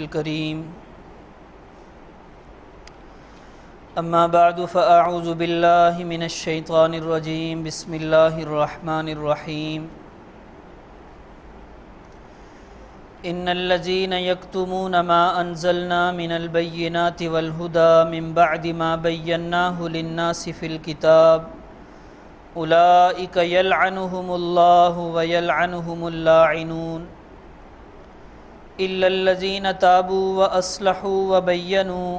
الكريم أما بعد فأعوذ بالله من الشيطان الرجيم بسم الله الرحمن الرحيم إن الذين يكتمون ما أنزلنا من البينات والهدى من بعد ما بيناه للناس في الكتاب أولئك يلعنهم الله ويلعنهم اللاعنون إلا الذين تابوا وأصلحوا وبينوا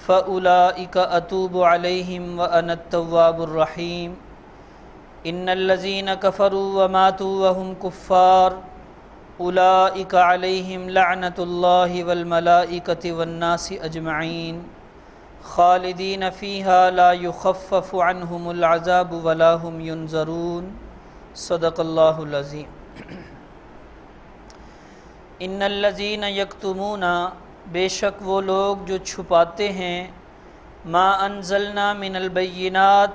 فأولئك أتوب عليهم وأنا التواب الرحيم إن الذين كفروا وماتوا وهم كفار أولئك عليهم لعنة الله والملائكة والناس أجمعين خالدين فيها لا يخفف عنهم العذاب ولا هم ينظرون صدق الله العظيم ان الذين يكتمون بے شک وہ لوگ جو چھپاتے ہیں ما انزلنا من البینات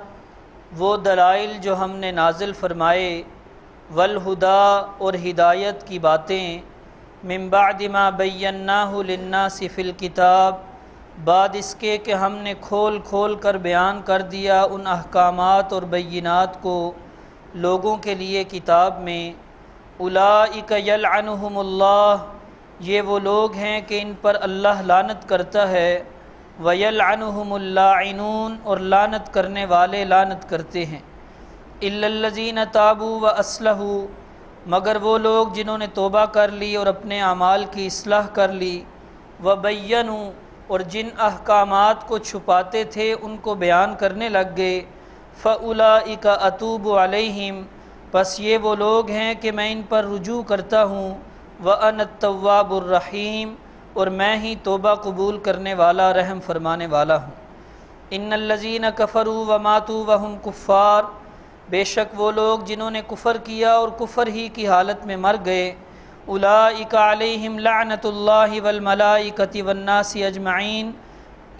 وہ دلائل جو ہم نے نازل فرمائے والہدا اور ہدایت کی باتیں من بعد ما بیناہ للناس فی الکتاب بعد اس کے کہ ہم نے کھول کھول کر بیان کر دیا ان احکامات اور بینات کو لوگوں کے لیے کتاب میں اولئک یلعنہم اللہ یہ وہ لوگ ہیں کہ ان پر اللہ لعنت کرتا ہے ویلعنہم اللاعنون اور لعنت کرنے والے لعنت کرتے ہیں الا الذین تابوا واصلحوا مگر وہ لوگ جنہوں نے توبہ کر لی اور اپنے اعمال کی اصلاح کر لی وبینوا اور جن احکامات کو چھپاتے تھے ان کو بیان کرنے لگ گئے فاولئک اتوب علیہم پس یہ وہ لوگ ہیں کہ میں ان پر رجوع کرتا ہوں وَأَنَا التَّوَّابُ الرَّحِيمُ اور میں ہی توبہ قبول کرنے والا رحم فرمانے والا ہوں ان الذین کفروا وماتوا وهم کفار بے شک وہ لوگ جنہوں نے کفر کیا اور کفر ہی کی حالت میں مر گئے اولئک علیہم لعنت اللہ والملائکۃ والناس اجمعین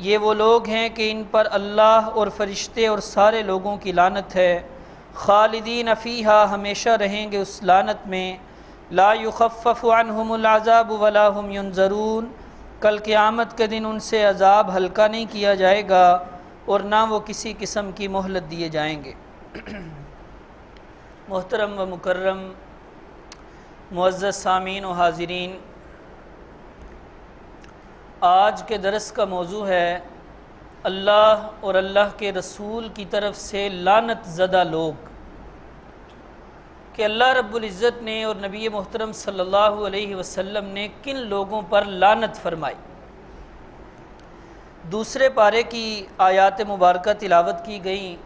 یہ وہ لوگ ہیں کہ ان پر اللہ اور فرشتے اور سارے لوگوں کی لعنت ہے خالدین فیہا ہمیشہ رہیں گے اس لعنت میں لا یخفف عنہم العذاب ولا هم ینظرون کل قیامت کے دن ان سے عذاب ہلکا نہیں کیا جائے گا اور نہ وہ کسی قسم کی مہلت دیے جائیں گے محترم و مکرم معزز سامعین و حاضرین، آج کے درس کا موضوع ہے اللہ اور اللہ کے رسول کی طرف سے لعنت زدہ لوگ، کہ اللہ رب العزت نے اور نبی محترم صلی اللہ علیہ وسلم نے کن لوگوں پر لعنت فرمائی۔ دوسرے پارے کی آیات مبارکہ تلاوت کی گئیں۔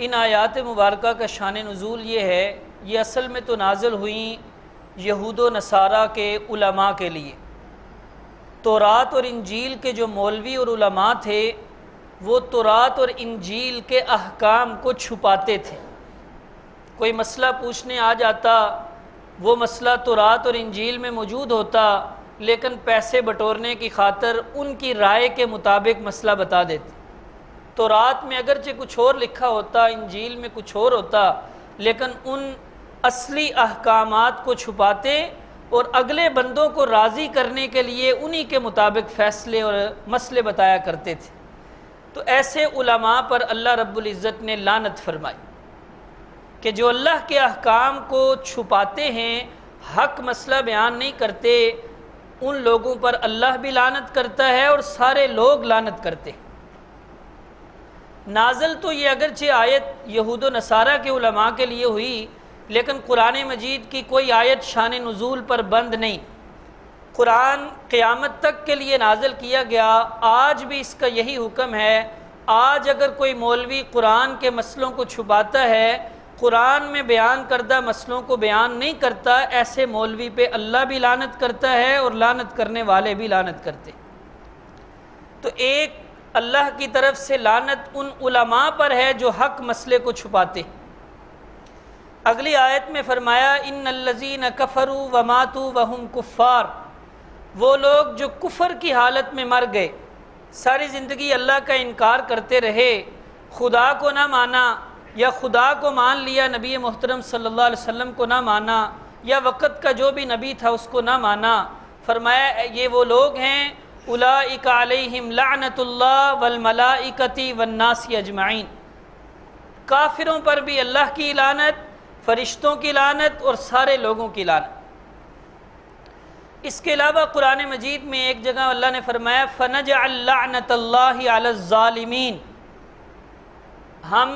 ان آیات مبارکہ کا شان نزول یہ ہے، یہ اصل میں تو نازل ہوئیں یہود و نصارہ کے علماء کے لیے۔ تورات اور انجیل کے جو مولوی اور علماء تھے وہ تورات اور انجیل کے احکام کو چھپاتے تھے۔ کوئی مسئلہ پوچھنے آ جاتا، وہ مسئلہ تورات اور انجیل میں موجود ہوتا، لیکن پیسے بٹورنے کی خاطر ان کی رائے کے مطابق مسئلہ بتا دیتے۔ تورات میں اگرچہ کچھ اور لکھا ہوتا، انجیل میں کچھ اور ہوتا، لیکن ان اصلی احکامات کو چھپاتے اور اگلے بندوں کو راضی کرنے کے لیے انہی کے مطابق فیصلے اور مسئلے بتایا کرتے تھے۔ تو ایسے علماء پر اللہ رب العزت نے لعنت فرمائی کہ جو اللہ کے احکام کو چھپاتے ہیں، حق مسئلہ بیان نہیں کرتے، ان لوگوں پر اللہ بھی لعنت کرتا ہے اور سارے لوگ لعنت کرتے ہیں۔ نازل تو یہ اگرچہ آیت یہود و نصارہ کے علماء کے لیے ہوئی، لیکن قرآن مجید کی کوئی آیت شان نزول پر بند نہیں۔ قرآن قیامت تک کے لیے نازل کیا گیا، آج بھی اس کا یہی حکم ہے۔ آج اگر کوئی مولوی قرآن کے مسئلوں کو چھپاتا ہے، قرآن میں بیان کردہ مسئلوں کو بیان نہیں کرتا، ایسے مولوی پہ اللہ بھی لعنت کرتا ہے اور لعنت کرنے والے بھی لعنت کرتے۔ تو ایک اللہ کی طرف سے لعنت ان علماء پر ہے جو حق مسئلے کو چھپاتے۔ اگلی آیت میں فرمایا ان الذین کفروا وماتوا وهم کفار، وہ لوگ جو کفر کی حالت میں مر گئے، ساری زندگی اللہ کا انکار کرتے رہے، خدا کو نہ مانا یا خدا کو مان لیا، نبی محترم صلی اللہ علیہ وسلم کو نہ مانا، یا وقت کا جو بھی نبی تھا اس کو نہ مانا، فرمایا یہ وہ لوگ ہیں اولئک علیہم لعنت اللہ والملائکۃ والناس اجمعین، کافروں پر بھی اللہ کی لعنت، فرشتوں کی لعنت اور سارے لوگوں کی لعنت۔ اس کے علاوہ قرآن مجید میں ایک جگہ اللہ نے فرمایا فَنَجْعَلْ لَعْنَةَ اللَّهِ عَلَى الظَّالِمِينَ، ہم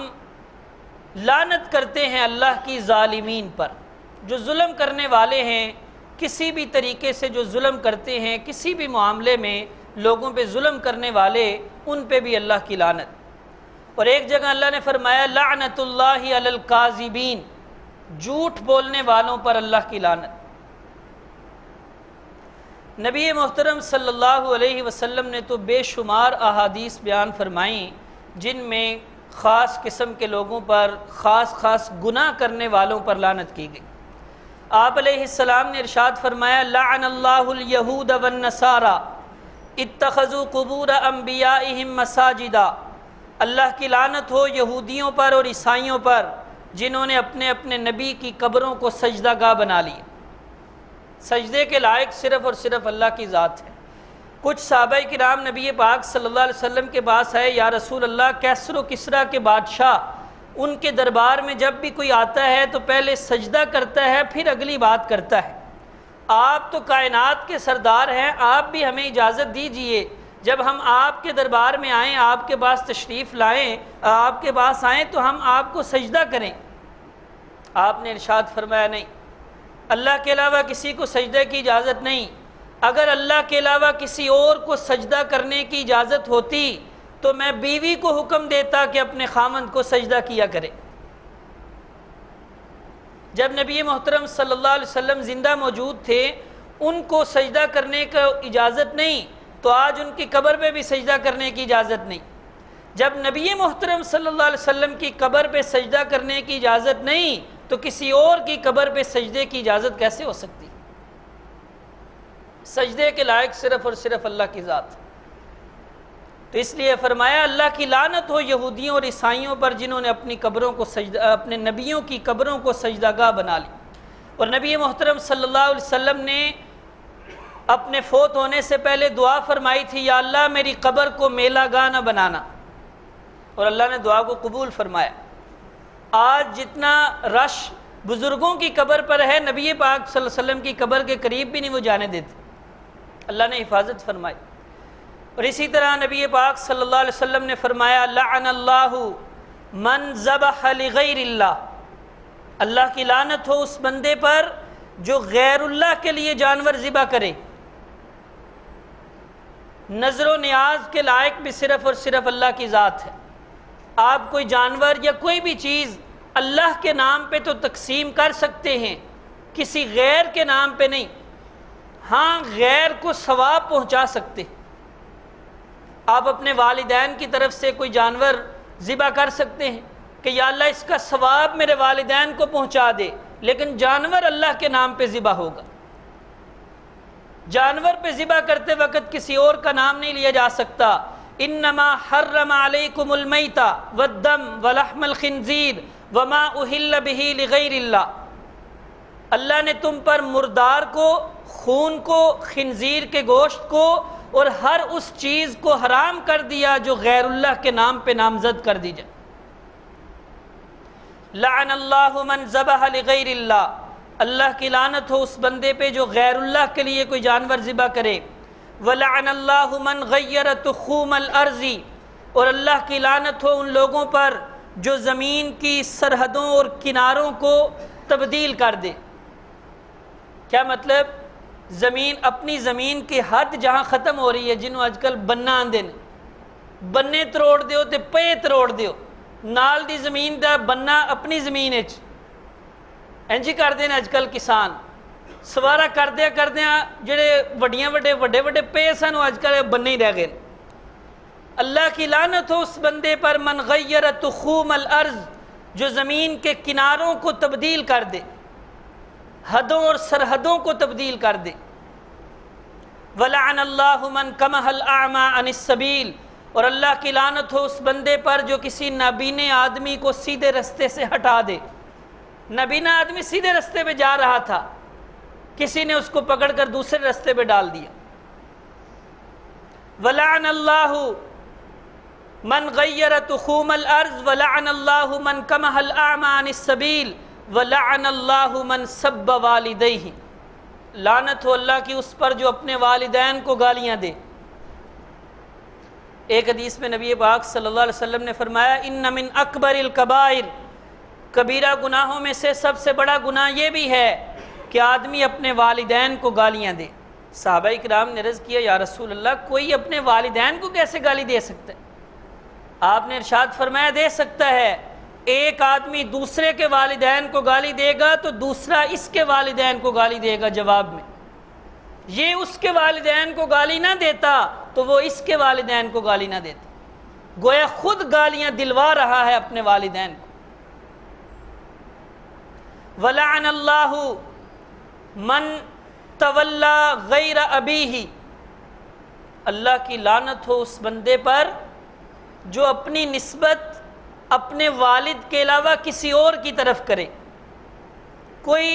لعنت کرتے ہیں اللہ کی ظالمین پر، جو ظلم کرنے والے ہیں، کسی بھی طریقے سے جو ظلم کرتے ہیں، کسی بھی معاملے میں لوگوں پہ ظلم کرنے والے، ان پہ بھی اللہ کی لعنت۔ اور ایک جگہ اللہ نے فرمایا لعنت اللہ علی الکاذبین، جھوٹ بولنے والوں پر اللہ کی لعنت۔ نبی محترم صلی اللہ علیہ وسلم نے تو بے شمار احادیث بیان فرمائیں جن میں خاص قسم کے لوگوں پر، خاص گناہ کرنے والوں پر لعنت کی گئی۔ آپ علیہ السلام نے ارشاد فرمایا لعن اللہ الیہود والنصارى اتخذوا قبور انبیائہم مساجدا، اللہ کی لعنت ہو یہودیوں پر اور عیسائیوں پر جنہوں نے اپنے اپنے نبی کی قبروں کو سجدہ گاہ بنا لی۔ سجدے کے لائق صرف اور صرف اللہ کی ذات ہے۔ کچھ صحابہ کرام نبی پاک صلی اللہ علیہ وسلم کے پاس آئے، یا رسول اللہ کیسر و کسریٰ کے بادشاہ، ان کے دربار میں جب بھی کوئی آتا ہے تو پہلے سجدہ کرتا ہے پھر اگلی بات کرتا ہے، آپ تو کائنات کے سردار ہیں، آپ بھی ہمیں اجازت دیجئے جب ہم آپ کے دربار میں آئیں، آپ کے پاس تشریف لائیں، آپ کے پاس آئیں تو ہم آپ کو سجدہ کریں۔ آپ نے ارشاد فرمایا نہیں، اللہ کے علاوہ کسی کو سجدہ کی اجازت نہیں، اگر اللہ کے علاوہ کسی اور کو سجدہ کرنے کی اجازت ہوتی تو میں بیوی کو حکم دیتا کہ اپنے خامند کو سجدہ کیا کرے۔ جب نبی محترم صلی اللہ علیہ وسلم زندہ موجود تھے، ان کو سجدہ کرنے کا اجازت نہیں، تو آج ان کی قبر پہ بھی سجدہ کرنے کی اجازت نہیں۔ جب نبی محترم صلی اللہ علیہ وسلم کی قبر پہ سجدہ کرنے کی اجازت نہیں تو کسی اور کی قبر پہ سجدے کی اجازت کیسے ہو سکتی؟ سجدے کے لائق صرف اور صرف اللہ کی ذات۔ تو اس لیے فرمایا اللہ کی لعنت ہو یہودیوں اور عیسائیوں پر جنہوں نے اپنی قبروں کو اپنے نبیوں کی قبروں کو سجدہ گاہ بنا لی۔ اور نبی محترم صلی اللہ علیہ وسلم نے اپنے فوت ہونے سے پہلے دعا فرمائی تھی، یا اللہ میری قبر کو میلہ گاہ نہ بنانا، اور اللہ نے دعا کو قبول فرمایا۔ آج جتنا رش بزرگوں کی قبر پر ہے، نبی پاک صلی اللہ علیہ وسلم کی قبر کے قریب بھی نہیں وہ جانے دیتے، اللہ نے حفاظت فرمائی۔ اور اسی طرح نبی پاک صلی اللہ علیہ وسلم نے فرمایا لعن اللہ من ذبح لغیر اللہ، اللہ کی لعنت ہو اس بندے پر جو غیر اللہ کے لیے جانور ذبح کرے۔ نظر و نیاز کے لائق بھی صرف اور صرف اللہ کی ذات ہے۔ آپ کوئی جانور یا کوئی بھی چیز اللہ کے نام پہ تو تقسیم کر سکتے ہیں، کسی غیر کے نام پہ نہیں۔ ہاں غیر کو ثواب پہنچا سکتے، آپ اپنے والدین کی طرف سے کوئی جانور ذبح کر سکتے ہیں کہ یا اللہ اس کا ثواب میرے والدین کو پہنچا دے، لیکن جانور اللہ کے نام پہ ذبح ہوگا۔ جانور پہ ذبح کرتے وقت کسی اور کا نام نہیں لیا جا سکتا۔ انما حرم علیکم المیتہ والدم ولحم الخنزیر وما اہل بہ لغیر اللہ، اللہ نے تم پر مردار کو، خون کو، خنزیر کے گوشت کو اور ہر اس چیز کو حرام کر دیا جو غیر اللہ کے نام پہ نامزد کر دی جائے۔ لعن اللہ من ذبح لغیر اللہ، اللہ کی لعنت ہو اس بندے پہ جو غیر اللہ کے لیے کوئی جانور ذبح کرے۔ وَلَعَنَ اللَّهُ مَنْ غَيَّرَ تُخُومَ الْأَرْضِ، اور اللہ کی لعنت ہو ان لوگوں پر جو زمین کی سرحدوں اور کناروں کو تبدیل کر دے۔ کیا مطلب؟ زمین، اپنی زمین کی حد جہاں ختم ہو رہی ہے، جنہوں آج کل بننا آندے نے، بننے تروڑ دیو تے پے تروڑ دیو، نال دی زمین دا بننا اپنی زمین اچ انجی کر دیں اج کل کسان، سوارا کردیا جڑے وڈے پے سن اج کل بننے ہی رہ گئے۔ اللہ کی لعنت ہو اس بندے پر من غیر تخوم الارض، جو زمین کے کناروں کو تبدیل کر دے، حدوں اور سرحدوں کو تبدیل کر دے۔ وَلَعَنَ اللَّهُ مَنْ كَمَحَ الْأَعْمَى عَنِ السَّبِيلِ، اور اللہ کی لعنت ہو اس بندے پر جو کسی نابینے آدمی کو سیدھے رستے سے ہٹا دے۔ نابینا آدمی سیدھے رستے پہ جا رہا تھا، کسی نے اس کو پکڑ کر دوسرے راستے پہ ڈال دیا۔ وَلَعَنَ اللَّهُ مَنْ غَيَّرَ تُخُومَ الْأَرْضِ وَلَعَنَ اللَّهُ مَنْ كَمَحَ الْأَعْمَى عَنِ السَّبِيلِ وَلَعَنَ اللَّهُ مَنْ سَبَّ وَالِدَيْهِ، لعنت ہو اللہ کی اس پر جو اپنے والدین کو گالیاں دے۔ ایک حدیث میں نبی پاک صلی اللہ علیہ وسلم نے فرمایا ان من اکبر الکبائر، کبیرہ گناہوں میں سے سب سے بڑا گناہ یہ بھی ہے کہ آدمی اپنے والدین کو گالیاں دے۔ صحابہ کرام نے عرض کیا یا رسول اللہ کوئی اپنے والدین کو کیسے گالی دے سکتا ہے؟ آپ نے ارشاد فرمایا دے سکتا ہے، ایک آدمی دوسرے کے والدین کو گالی دے گا تو دوسرا اس کے والدین کو گالی دے گا جواب میں، یہ اس کے والدین کو گالی نہ دیتا تو وہ اس کے والدین کو گالی نہ دیتا، گویا خود گالیاں دلوا رہا ہے اپنے والدین کو۔ وَلَعَنَ اللَّهُ مَنْ تَوَلَّى غَيْرَ أَبِيهِ، اللہ کی لعنت ہو اس بندے پر جو اپنی نسبت اپنے والد کے علاوہ کسی اور کی طرف کرے۔ کوئی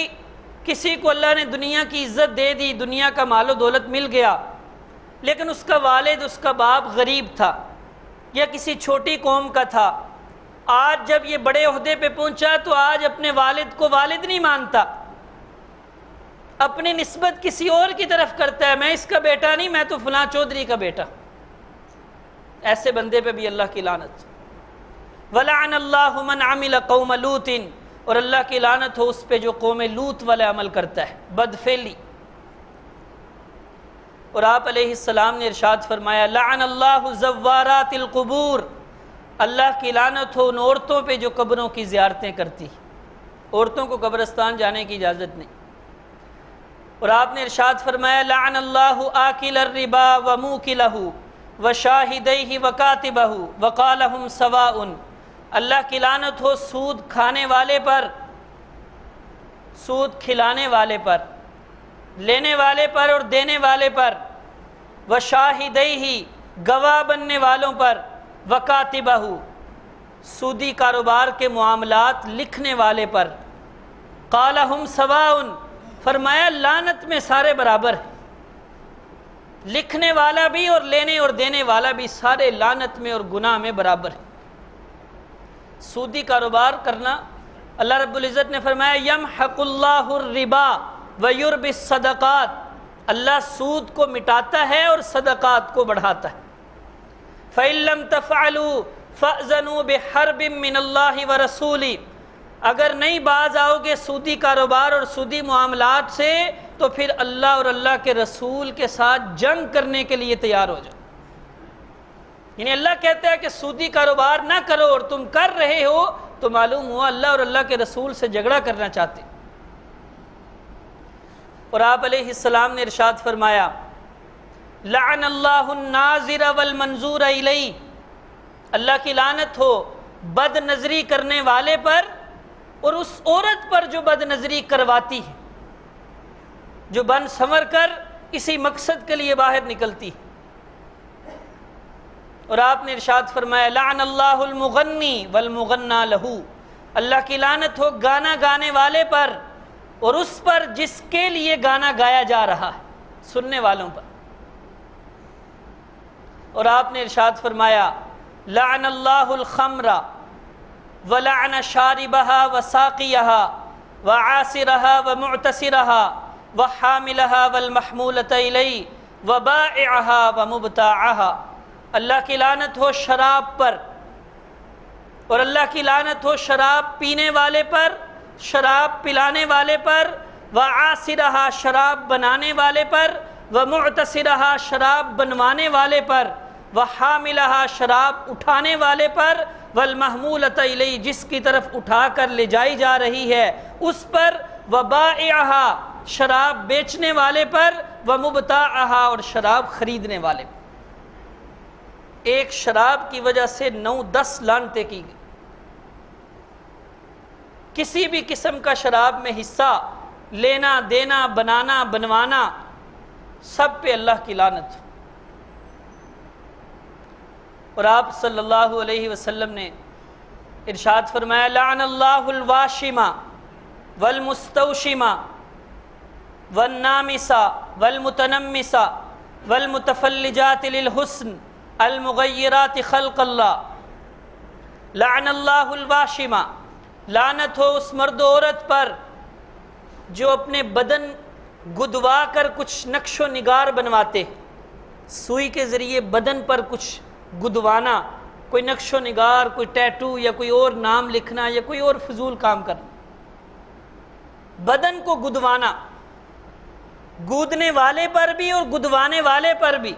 کسی کو اللہ نے دنیا کی عزت دے دی، دنیا کا مال و دولت مل گیا، لیکن اس کا والد اس کا باپ غریب تھا یا کسی چھوٹی قوم کا تھا، آج جب یہ بڑے عہدے پہ پہنچا تو آج اپنے والد کو والد نہیں مانتا، اپنی نسبت کسی اور کی طرف کرتا ہے، میں اس کا بیٹا نہیں، میں تو فلاں چودھری کا بیٹا۔ ایسے بندے پہ بھی اللہ کی لعنت۔ وَلَعَنَ اللَّهُ مَنْ عَمِلَ قَوْمَ لُوطٍ، اور اللہ کی لعنت ہو اس پہ جو قوم لوط والے عمل کرتا ہے، بدفعلی۔ اور آپ علیہ السلام نے ارشاد فرمایا لعن اللہ زوارات القبور، اللہ کی لعنت ہو ان عورتوں پہ جو قبروں کی زیارتیں کرتی، عورتوں کو قبرستان جانے کی اجازت نہیں۔ اور آپ نے ارشاد فرمایا لعن اللہ آکل الربا وموکلہ وشاہدیہ وکاتبہ وقالہم سواء، اللہ کی لعنت ہو سود کھانے والے پر، سود کھلانے والے پر، لینے والے پر اور دینے والے پر، وشاہدیہ گواہ بننے والوں پر، وکاتبہ سودی کاروبار کے معاملات لکھنے والے پر، قالہم سواء فرمایا لعنت میں سارے برابر ہیں، لکھنے والا بھی اور لینے اور دینے والا بھی سارے لعنت میں اور گناہ میں برابر ہیں۔ سودی کاروبار کرنا، اللہ رب العزت نے فرمایا یمحق اللہ الربا ویربی الصدقات، اللہ سود کو مٹاتا ہے اور صدقات کو بڑھاتا ہے۔ فَإِن لَّمْ تَفْعَلُوا فَأْذَنُوا بِحَرْبٍ مِّنَ اللَّهِ وَرَسُولِهِ، اگر نہیں باز آؤ گے سودی کاروبار اور سودی معاملات سے تو پھر اللہ اور اللہ کے رسول کے ساتھ جنگ کرنے کے لیے تیار ہو جاؤ۔ یعنی اللہ کہتا ہے کہ سودی کاروبار نہ کرو اور تم کر رہے ہو تو معلوم ہوا اللہ اور اللہ کے رسول سے جھگڑا کرنا چاہتے۔ اور آپ علیہ السلام نے ارشاد فرمایا لعن اللہ الناظر والمنظور الیہ، اللہ کی لعنت ہو بد نظری کرنے والے پر اور اس عورت پر جو بد نظری کرواتی ہے، جو بن سنور کر اسی مقصد کے لیے باہر نکلتی ہے۔ اور آپ نے ارشاد فرمایا لعن اللہ المغنی والمغنی لہو، اللہ کی لعنت ہو گانا گانے والے پر اور اس پر جس کے لیے گانا گایا جا رہا ہے، سننے والوں پر۔ اور آپ نے ارشاد فرمایا لعن اللہ الخمر ولعن شاربها وساقيها وعاصرها ومعتصرها وحاملها والمحمولة إليه وبائعها ومبتاعها، اللہ کی لعنت ہو شراب پر، اور اللہ کی لعنت ہو شراب پینے والے پر، شراب پلانے والے پر، وعاصرها شراب بنانے والے پر، ومعتصرها شراب بنوانے والے پر، وحاملها شراب اٹھانے والے پر، والمحمولۃ الیہ جس کی طرف اٹھا کر لے جائی جا رہی ہے اس پر، وبائعها شراب بیچنے والے پر، ومبتاعها اور شراب خریدنے والے پر۔ ایک شراب کی وجہ سے 9-10 لعنتیں کی گئی۔ کسی بھی قسم کا شراب میں حصہ لینا دینا بنانا بنوانا سب پہ اللہ کی لعنت۔ اور آپ صلی اللہ علیہ وسلم نے ارشاد فرمایا لعن اللہ الواشمہ والمستوشمہ، والنامسا والمتنمسا والمتفلجات للحسن المغیرات خلق اللہ، لعن اللہ الواشمہ، لعنت ہو اس مرد و عورت پر جو اپنے بدن گدوا کر کچھ نقش و نگار بنواتے، سوئی کے ذریعے بدن پر کچھ گدوانا، کوئی نقش و نگار، کوئی ٹیٹو یا کوئی اور نام لکھنا یا کوئی اور فضول کام کرنا، بدن کو گدوانا، گودنے والے پر بھی اور گدوانے والے پر بھی۔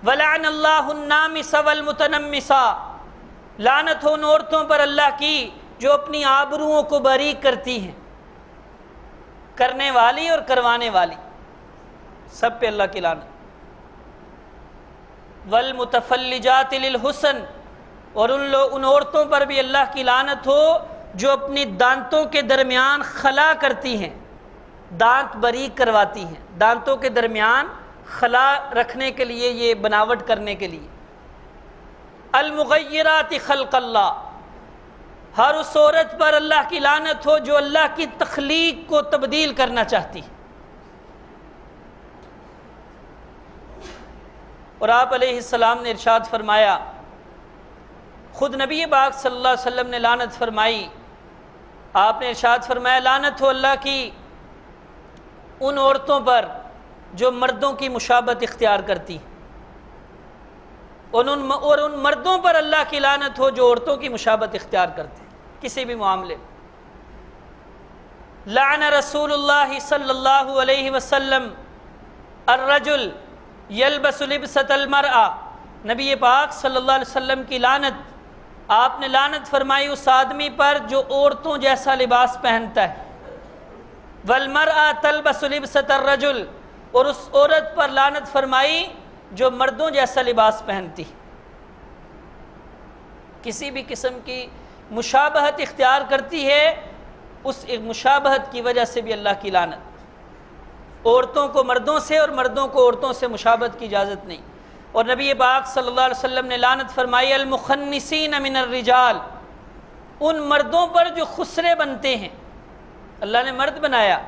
وَلَعْنَ اللَّهُ النَّامِسَ وَالْمُتَنَمِّسَ، لعنت ہو ان عورتوں پر اللہ کی جو اپنی آبروؤں کو باریک کرتی ہیں، کرنے والی اور کروانے والی، سب پہ اللہ کی لعنت۔ والمتفلجات للحسن، اور ان عورتوں پر بھی اللہ کی لعنت ہو جو اپنی دانتوں کے درمیان خلا کرتی ہیں، دانت باریک کرواتی ہیں، دانتوں کے درمیان خلا رکھنے کے لیے، یہ بناوٹ کرنے کے لیے۔ المغیرات خلق اللہ، ہر اس عورت پر اللہ کی لعنت ہو جو اللہ کی تخلیق کو تبدیل کرنا چاہتی ہے۔ اور آپ علیہ السلام نے ارشاد فرمایا، خود نبی پاک صلی اللہ علیہ وسلم نے لعنت فرمائی، آپ نے ارشاد فرمایا لعنت ہو اللہ کی ان عورتوں پر جو مردوں کی مشابہت اختیار کرتی، اور ان مردوں پر اللہ کی لعنت ہو جو عورتوں کی مشابہت اختیار کرتے کسی بھی معاملے۔ لعن رسول اللہ صلی اللہ علیہ وسلم الرجل یلبس لبسۃ المرأة، نبی پاک صلی اللہ علیہ وسلم کی لعنت، آپ نے لعنت فرمائی اس آدمی پر جو عورتوں جیسا لباس پہنتا ہے۔ والمرأة تلبس لبسۃ الرجل، اور اس عورت پر لعنت فرمائی جو مردوں جیسا لباس پہنتی، کسی بھی قسم کی مشابہت اختیار کرتی ہے، اس مشابہت کی وجہ سے بھی اللہ کی لعنت۔ عورتوں کو مردوں سے اور مردوں کو عورتوں سے مشابہت کی اجازت نہیں۔ اور نبی پاک صلی اللہ علیہ وسلم نے لعنت فرمائی المخنثین من الرجال، ان مردوں پر جو خسرے بنتے ہیں، اللہ نے مرد بنایا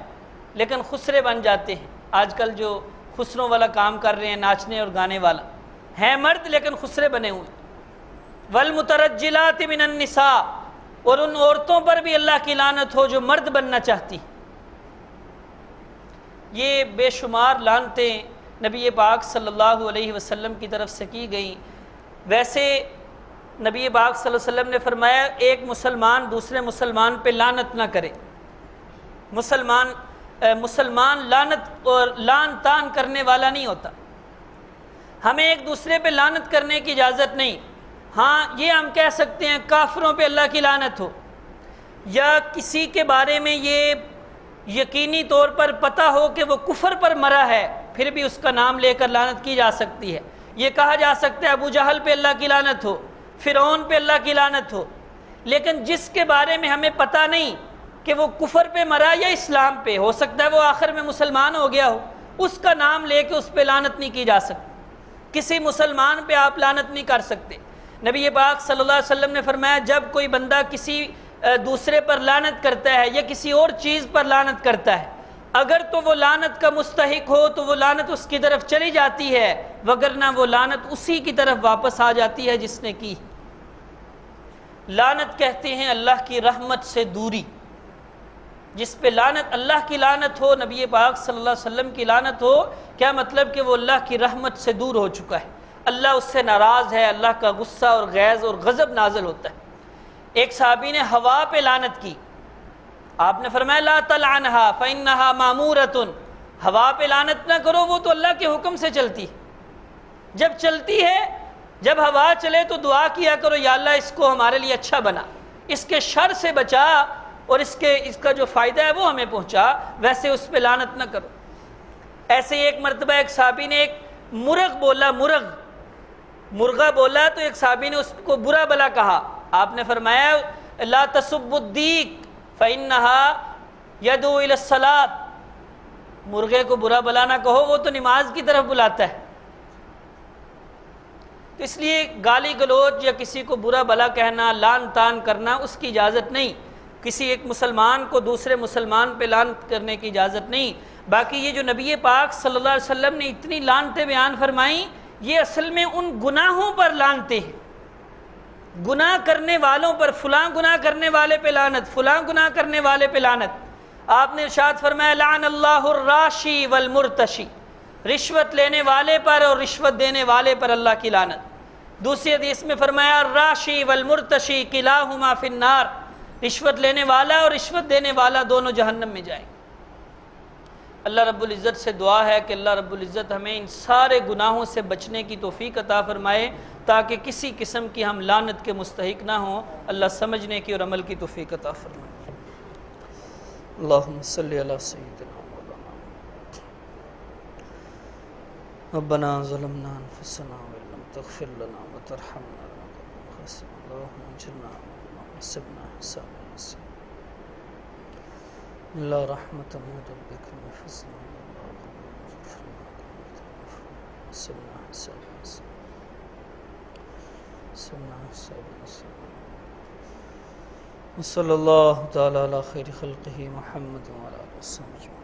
لیکن خسرے بن جاتے ہیں، آج کل جو خسروں والا کام کر رہے ہیں، ناچنے اور گانے والا، ہیں مرد لیکن خسرے بنے ہوئے۔ والمترجلات من النساء، اور ان عورتوں پر بھی اللہ کی لعنت ہو جو مرد بننا چاہتی۔ یہ بے شمار لعنتیں نبی پاک صلی اللہ علیہ وسلم کی طرف سے کی گئیں۔ ویسے نبی پاک صلی اللہ علیہ وسلم نے فرمایا ایک مسلمان دوسرے مسلمان پہ لعنت نہ کرے، مسلمان لعنت اور لعن تان کرنے والا نہیں ہوتا، ہمیں ایک دوسرے پہ لعنت کرنے کی اجازت نہیں۔ ہاں یہ ہم کہہ سکتے ہیں کافروں پہ اللہ کی لعنت ہو، یا کسی کے بارے میں یہ یقینی طور پر پتہ ہو کہ وہ کفر پر مرا ہے، پھر بھی اس کا نام لے کر لعنت کی جا سکتی ہے۔ یہ کہا جا سکتا ہے ابو جہل پہ اللہ کی لعنت ہو، فرعون پہ اللہ کی لعنت ہو، لیکن جس کے بارے میں ہمیں پتہ نہیں کہ وہ کفر پہ مرا یا اسلام پہ، ہو سکتا ہے وہ آخر میں مسلمان ہو گیا ہو، اس کا نام لے کے اس پہ لعنت نہیں کی جا سکتی۔ کسی مسلمان پہ آپ لعنت نہیں کر سکتے۔ نبی پاک صلی اللہ علیہ وسلم نے فرمایا جب کوئی بندہ کسی دوسرے پر لعنت کرتا ہے یا کسی اور چیز پر لعنت کرتا ہے، اگر تو وہ لعنت کا مستحق ہو تو وہ لعنت اس کی طرف چلی جاتی ہے، وگرنہ وہ لعنت اسی کی طرف واپس آ جاتی ہے جس نے کی۔ لعنت کہتے ہیں اللہ کی رحمت سے دوری، جس پہ لعنت اللہ کی لعنت ہو، نبی پاک صلی اللہ علیہ وسلم کی لعنت ہو، کیا مطلب کہ وہ اللہ کی رحمت سے دور ہو چکا ہے، اللہ اس سے ناراض ہے، اللہ کا غصہ اور غیظ اور غضب نازل ہوتا ہے۔ ایک صحابی نے ہوا پہ لعنت کی، آپ نے فرمایا لا تلعنها فإنها مامورة، ہوا پہ لعنت نہ کرو، وہ تو اللہ کے حکم سے چلتی، جب چلتی ہے، جب ہوا چلے تو دعا کیا کرو یا اللہ اس کو ہمارے لیے اچھا بنا، اس کے شر سے بچا اور اس کا جو فائدہ ہے وہ ہمیں پہنچا، ویسے اس پہ لعنت نہ کرو۔ ایسے ہی ایک مرتبہ ایک صحابی نے ایک مرغ بولا، مرغا بولا تو ایک صحابی نے اس کو برا بلا کہا، آپ نے فرمایا لا تسبوا الدیک فإنها يدعو إلى الصلاة، مرغے کو برا بلا نہ کہو، وہ تو نماز کی طرف بلاتا ہے۔ تو اس لیے گالی گلوچ یا کسی کو برا بلا کہنا، لعن تان کرنا، اس کی اجازت نہیں۔ کسی ایک مسلمان کو دوسرے مسلمان پہ لعنت کرنے کی اجازت نہیں۔ باقی یہ جو نبی پاک صلی اللہ علیہ وسلم نے اتنی لعنتیں بیان فرمائیں، یہ اصل میں ان گناہوں پر لعنتیں ہیں، گناہ کرنے والوں پر، فلاں گناہ کرنے والے پہ لعنت، فلاں گناہ کرنے والے پہ لعنت۔ آپ نے ارشاد فرمایا لعن اللہ الراشی والمرتشی، رشوت لینے والے پر اور رشوت دینے والے پر اللہ کی لعنت۔ دوسری حدیث میں فرمایا الراشی والمرتشی کلاہما فی النار، رشوت لینے والا اور رشوت دینے والا دونوں جہنم میں جائیں۔ اللہ رب العزت سے دعا ہے کہ اللہ رب العزت ہمیں ان سارے گناہوں سے بچنے کی توفیق عطا فرمائے تاکہ کسی قسم کی ہم لعنت کے مستحق نہ ہوں۔ اللہ سمجھنے کی اور عمل کی توفیق عطا فرمائے۔ اللہم صلی علی سیدنا ربنا ظلمنا انفسنا وان لم تغفر لنا وترحمنا لنكونن من الخاسرين اللهم اجرنا وحسبنا حسابا يسيرا الا رحمة من ربك من فضل حسبنا حسابا يسيرا وصلى الله تعالى على خير خلقه محمد وعلى آله وصحبه